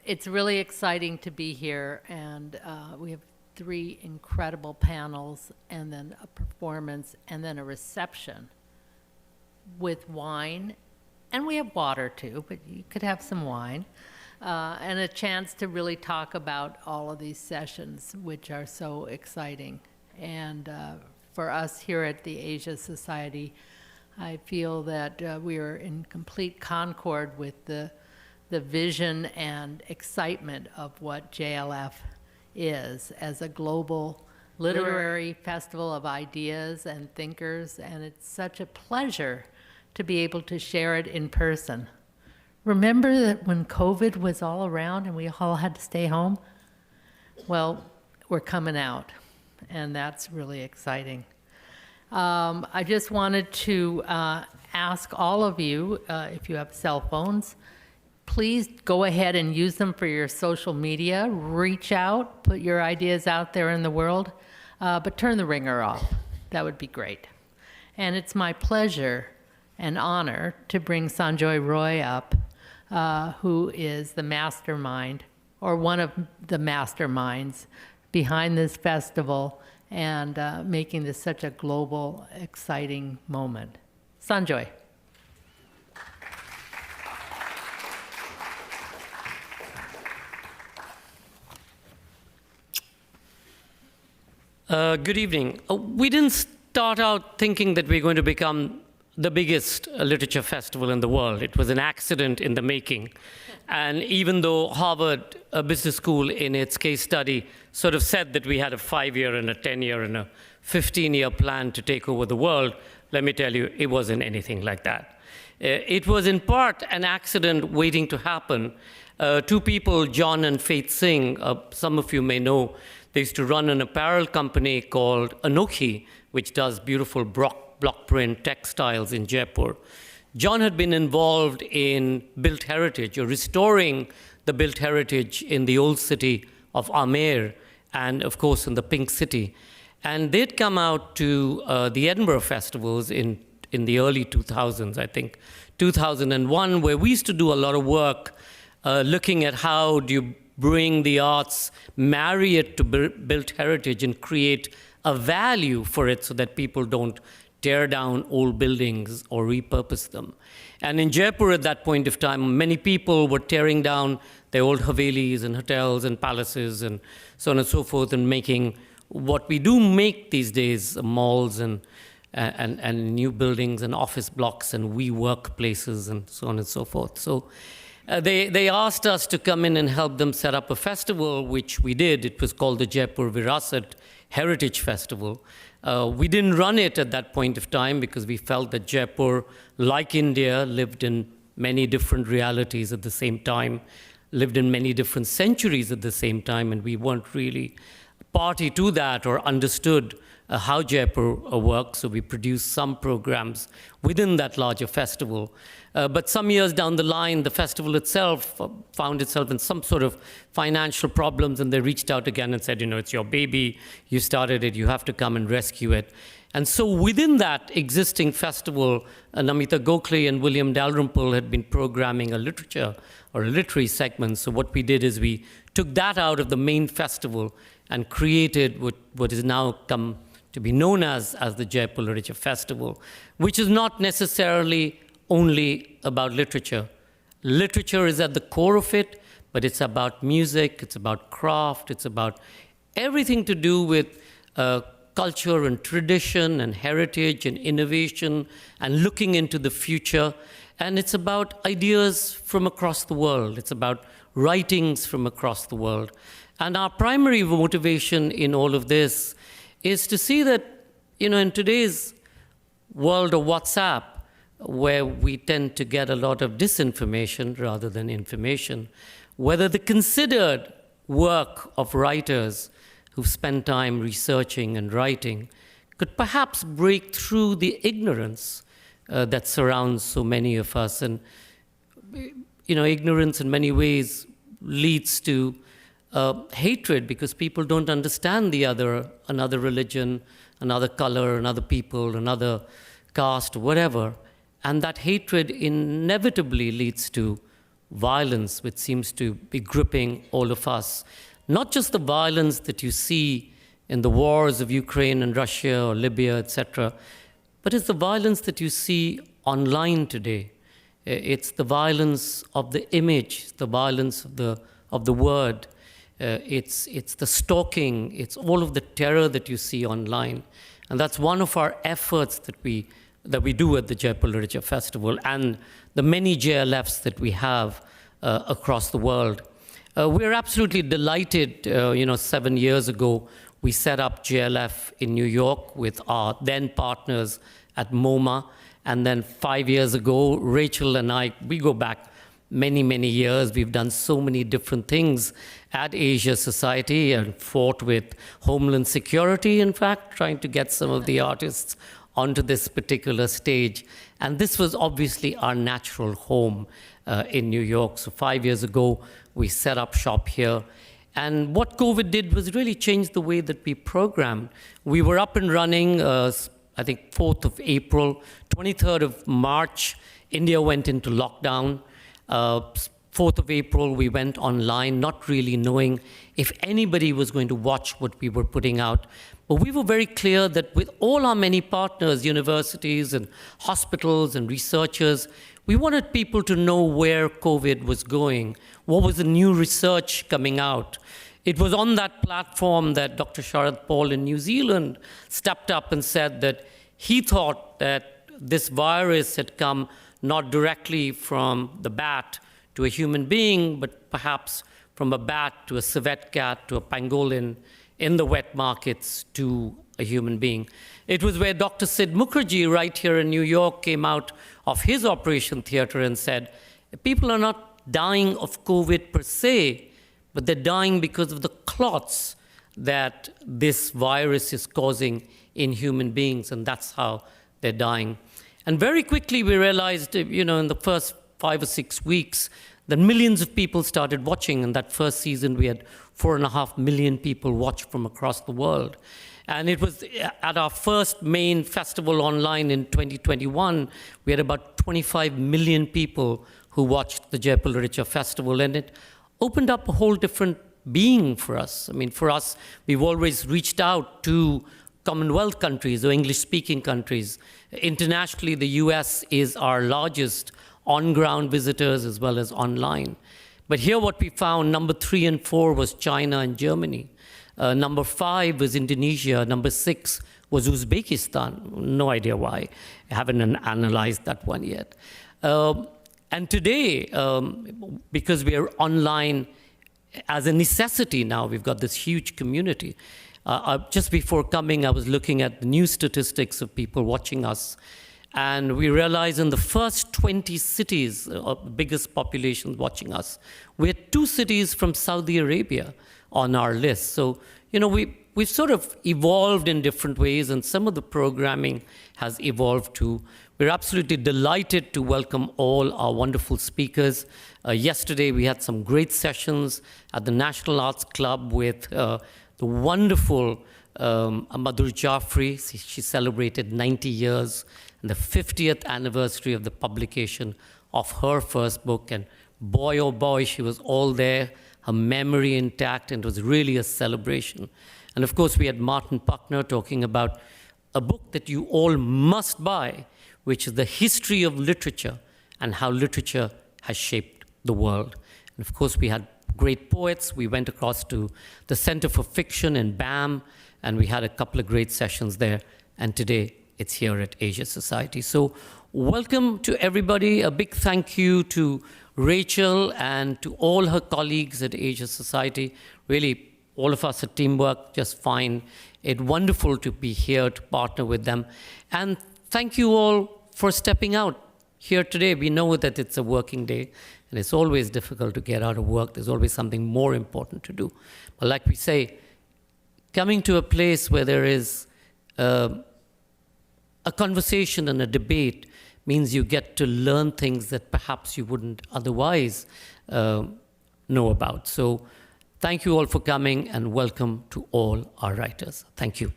It's really exciting to be here, and we have three incredible panels, and then a performance, and then a reception with wine, and we have water too, but you could have some wine, and a chance to really talk about all of these sessions, which are so exciting. And for us here at the Asia Society, I feel that we are in complete concord with the vision and excitement of what JLF is as a global literary festival of ideas and thinkers, and it's such a pleasure to be able to share it in person. Remember that when COVID was all around and we all had to stay home? Well, we're coming out, and that's really exciting. I just wanted to ask all of you, if you have cell phones, please go ahead and use them for your social media. Reach out, put your ideas out there in the world, but turn the ringer off. That would be great. And it's my pleasure and honor to bring Sanjoy Roy up, who is the mastermind, or one of the masterminds behind this festival and making this such a global, exciting moment. Sanjoy. Good evening. We didn't start out thinking that we're going to become the biggest literature festival in the world. It was an accident in the making. And even though Harvard Business School in its case study sort of said that we had a 5-year and a 10-year and a 15-year plan to take over the world, let me tell you, it wasn't anything like that. It was in part an accident waiting to happen. Two people, John and Faith Singh, some of you may know, they used to run an apparel company called Anokhi, which does beautiful block print textiles in Jaipur. John had been involved in built heritage, or restoring the built heritage in the old city of Amer, and of course in the Pink City. And they'd come out to the Edinburgh festivals in the early 2000s, I think, 2001, where we used to do a lot of work looking at how do you bring the arts, marry it to built heritage, and create a value for it so that people don't tear down old buildings or repurpose them. And in Jaipur at that point of time, many people were tearing down their old havelis and hotels and palaces and so on and so forth, and making what we do make these days, malls and new buildings and office blocks and WeWork places and so on and so forth. So they asked us to come in and help them set up a festival, which we did. It was called the Jaipur Virasat Heritage Festival. We didn't run it at that point of time because we felt that Jaipur, like India, lived in many different realities at the same time, lived in many different centuries at the same time, and we weren't really party to that or understood how Jaipur works, so we produced some programs within that larger festival. But some years down the line, the festival itself found itself in some sort of financial problems, and they reached out again and said, you know, it's your baby, you started it, you have to come and rescue it. And so within that existing festival, Namita Gokhale and William Dalrymple had been programming a literature or a literary segment. So what we did is we took that out of the main festival and created what is now come to be known as the Jaipur Literature Festival, which is not necessarily only about literature. Literature is at the core of it, but it's about music, it's about craft, it's about everything to do with culture and tradition and heritage and innovation and looking into the future. And it's about ideas from across the world. It's about writings from across the world. And our primary motivation in all of this is to see that, you know, in today's world of WhatsApp, where we tend to get a lot of disinformation rather than information, whether the considered work of writers who've spent time researching and writing could perhaps break through the ignorance that surrounds so many of us. And, you know, ignorance in many ways leads to hatred, because people don't understand another religion, another color, another people, another caste, whatever. And that hatred inevitably leads to violence which seems to be gripping all of us. Not just the violence that you see in the wars of Ukraine and Russia or Libya, etc., but it's the violence that you see online today. It's the violence of the image, the violence of the word. It's the stalking. It's all of the terror that you see online. And that's one of our efforts that we do at the Jaipur Literature Festival and the many JLFs that we have across the world. We're absolutely delighted. 7 years ago, we set up JLF in New York with our then partners at MoMA. And then 5 years ago, Rachel and I, we go back many, many years. We've done so many different things at Asia Society and fought with Homeland Security, in fact, trying to get some of the artists onto this particular stage. And this was obviously our natural home in New York. So 5 years ago, we set up shop here. And what COVID did was really change the way that we programmed. We were up and running, I think 4th of April, 23rd of March, India went into lockdown. 4th of April, we went online, not really knowing if anybody was going to watch what we were putting out. But we were very clear that with all our many partners, universities and hospitals and researchers, we wanted people to know where COVID was going, what was the new research coming out. It was on that platform that Dr. Sharad Paul in New Zealand stepped up and said that he thought that this virus had come not directly from the bat to a human being, but perhaps from a bat to a civet cat to a pangolin in the wet markets to a human being. It was where Dr. Sid Mukherjee, right here in New York, came out of his operation theater and said, people are not dying of COVID per se, but they're dying because of the clots that this virus is causing in human beings, and that's how they're dying. And very quickly we realized, in the first 5 or 6 weeks, that millions of people started watching. In that first season, we had 4.5 million people watch from across the world. And it was at our first main festival online in 2021, we had about 25 million people who watched the Jaipur Literature Festival, and it opened up a whole different being for us. I mean, for us, we've always reached out to Commonwealth countries or English-speaking countries. Internationally, the US is our largest on-ground visitors as well as online. But here what we found, number 3 and 4 was China and Germany. Number 5 was Indonesia. Number 6 was Uzbekistan. No idea why. I haven't analyzed that one yet. And today, because we are online as a necessity now, we've got this huge community. Just before coming, I was looking at the new statistics of people watching us. And we realized in the first 20 cities, biggest populations watching us, we had 2 cities from Saudi Arabia on our list. So, we've sort of evolved in different ways, and some of the programming has evolved too. We're absolutely delighted to welcome all our wonderful speakers. Yesterday, we had some great sessions at the National Arts Club with the wonderful Madhur Jaffrey. She celebrated 90 years and the 50th anniversary of the publication of her first book. And boy, oh boy, she was all there, her memory intact, and it was really a celebration. And of course, we had Martin Puckner talking about a book that you all must buy, which is The History of Literature and How Literature Has Shaped the World. And of course, we had great poets. We went across to the Center for Fiction in BAM, and we had a couple of great sessions there. And today, it's here at Asia Society. So welcome to everybody. A big thank you to Rachel and to all her colleagues at Asia Society. Really, all of us at Teamwork just find it wonderful to be here to partner with them. And thank you all for stepping out here today. We know that it's a working day, and it's always difficult to get out of work. There's always something more important to do. But like we say, coming to a place where there is a conversation and a debate means you get to learn things that perhaps you wouldn't otherwise know about. So thank you all for coming, and welcome to all our writers. Thank you.